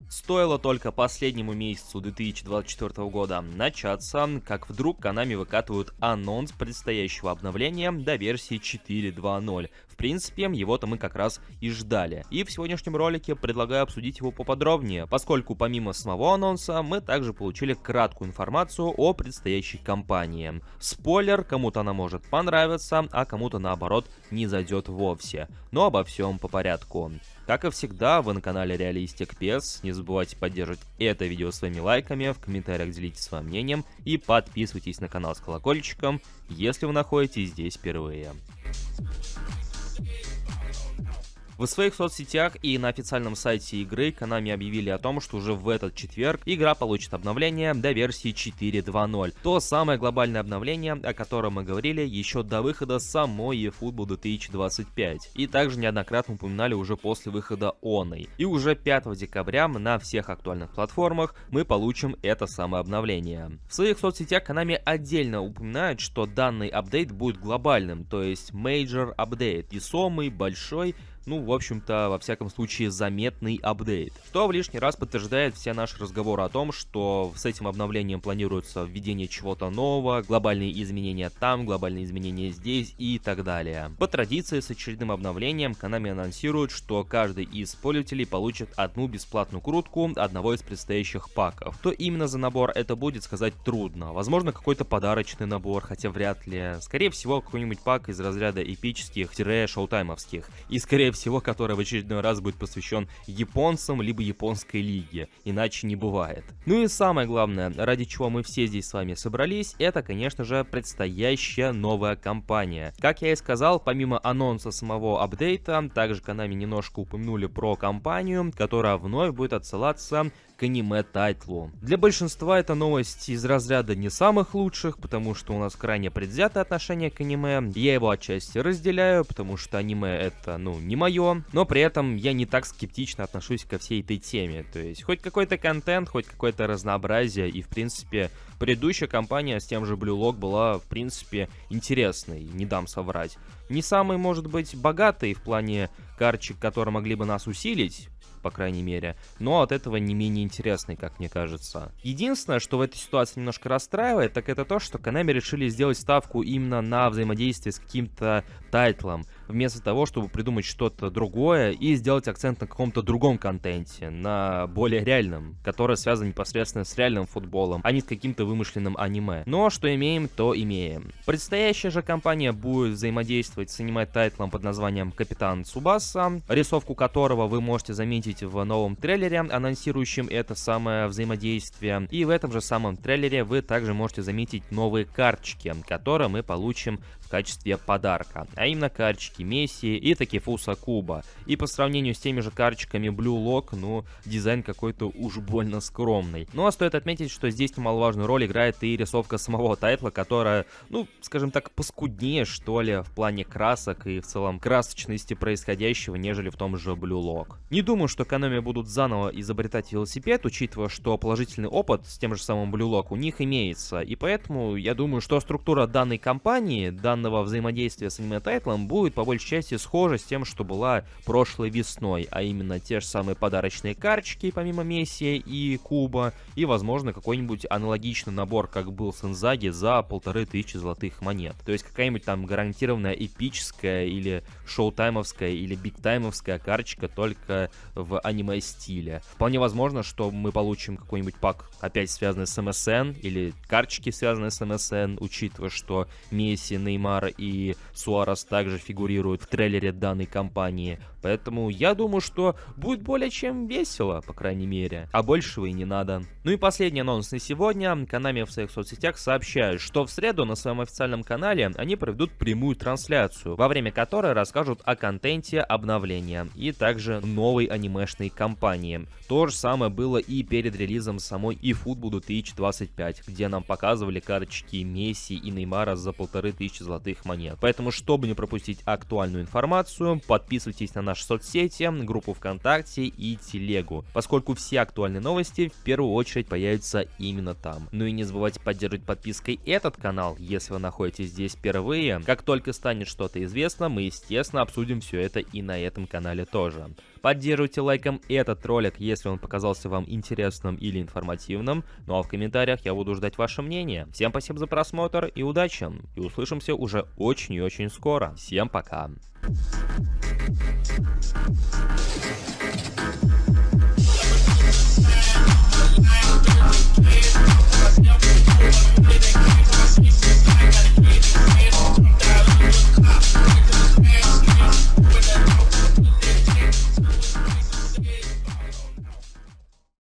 Стоило только последнему месяцу 2024 года начаться, как вдруг Konami выкатывают анонс предстоящего обновления до версии 4.2.0. В принципе, его-то мы как раз и ждали. И в сегодняшнем ролике предлагаю обсудить его поподробнее, поскольку помимо самого анонса мы также получили краткую информацию о предстоящей кампании. Спойлер, кому-то она может понравиться, а кому-то наоборот не зайдет вовсе. Но обо всем по порядку. Как и всегда, вы на канале Realistic PES. Не забывайте поддерживать это видео своими лайками, в комментариях делитесь своим мнением и подписывайтесь на канал с колокольчиком, если вы находитесь здесь впервые. В своих соцсетях и на официальном сайте игры Konami объявили о том, что уже в этот четверг игра получит обновление до версии 4.2.0. То самое глобальное обновление, о котором мы говорили еще до выхода самой eFootball 2025. И также неоднократно упоминали уже после выхода оной. И уже 5 декабря на всех актуальных платформах мы получим это самое обновление. В своих соцсетях Konami отдельно упоминает, что данный апдейт будет глобальным, то есть Major Update, весомый, большой, ну, в общем-то, во всяком случае, заметный апдейт. Что в лишний раз подтверждает все наши разговоры о том, что с этим обновлением планируется введение чего-то нового, глобальные изменения там, глобальные изменения здесь и так далее. По традиции, с очередным обновлением Konami анонсирует, что каждый из пользователей получит одну бесплатную крутку одного из предстоящих паков. Что именно за набор это будет, сказать трудно. Возможно, какой-то подарочный набор, хотя вряд ли. Скорее всего, какой-нибудь пак из разряда эпических-шоутаймовских. И скорее всего, который в очередной раз будет посвящен японцам, либо японской лиге. Иначе не бывает. Ну и самое главное, ради чего мы все здесь с вами собрались, это, конечно же, предстоящая новая кампания. Как я и сказал, помимо анонса самого апдейта, также Konami немножко упомянули про кампанию, которая вновь будет отсылаться к аниме-тайтлу. Для большинства эта новость из разряда не самых лучших, потому что у нас крайне предвзятое отношение к аниме. Я его отчасти разделяю, потому что аниме это, не мое, но при этом я не так скептично отношусь ко всей этой теме. То есть хоть какой-то контент, хоть какое-то разнообразие, и в принципе предыдущая кампания с тем же Blue Lock была в принципе интересной, не дам соврать. Не самый, может быть, богатый в плане карточек, которые могли бы нас усилить, по крайней мере, но от этого не менее интересный, как мне кажется. Единственное, что в этой ситуации немножко расстраивает, так это то, что Konami решили сделать ставку именно на взаимодействие с каким-то тайтлом, вместо того, чтобы придумать что-то другое и сделать акцент на каком-то другом контенте, на более реальном, который связан непосредственно с реальным футболом, а не с каким-то вымышленным аниме. Но что имеем, то имеем. Предстоящая же кампания будет взаимодействовать с аниме-тайтлом под названием Капитан Цубаса, рисовку которого вы можете заметить в новом трейлере, анонсирующем это самое взаимодействие. И в этом же самом трейлере вы также можете заметить новые карточки, которые мы получим в качестве подарка, а именно карточки Месси и Такефуса Куба. И по сравнению с теми же карточками Blue Lock, дизайн какой-то уж больно скромный. Ну а стоит отметить, что здесь немаловажную роль играет и рисовка самого тайтла, которая, скажем так, поскуднее, что ли, в плане красок и в целом красочности происходящего, нежели в том же Blue Lock. Не думаю, что Konami будут заново изобретать велосипед, учитывая, что положительный опыт с тем же самым Blue Lock у них имеется, и поэтому я думаю, что структура данной кампании, данного взаимодействия с аниме-тайтлом будет по большей части схожа с тем, что была прошлой весной, а именно те же самые подарочные карточки, помимо Месси и Куба, и, возможно, какой-нибудь аналогичный набор, как был с Инзаги, за 1500 золотых монет. То есть какая-нибудь там гарантированная эпическая или шоутаймовская или бигтаймовская карточка, только в аниме-стиле. Вполне возможно, что мы получим какой-нибудь пак, опять связанный с МСН, или карточки, связанные с МСН, учитывая, что Месси, Неймар и Суарес также фигурируют в трейлере данной кампании. Поэтому я думаю, что будет более чем весело, по крайней мере. А большего и не надо. Ну и последний анонс на сегодня. Konami в своих соцсетях сообщают, что в среду на своем официальном канале они проведут прямую трансляцию, во время которой расскажут о контенте обновления и также новой анимешной кампании. То же самое было и перед релизом самой eFootball 2025, где нам показывали карточки Месси и Неймара за 1500 золотых монет. Поэтому, чтобы не пропустить актуальную информацию, подписывайтесь на наши соцсети, группу ВКонтакте и Телегу, поскольку все актуальные новости в первую очередь появятся именно там. Ну и не забывайте поддерживать подпиской этот канал, если вы находитесь здесь впервые. Как только станет что-то известно, мы, естественно, обсудим все это и на этом канале тоже. Поддерживайте лайком этот ролик, если он показался вам интересным или информативным. Ну а в комментариях я буду ждать ваше мнение. Всем спасибо за просмотр и удачи. И услышимся уже очень и очень скоро. Всем пока.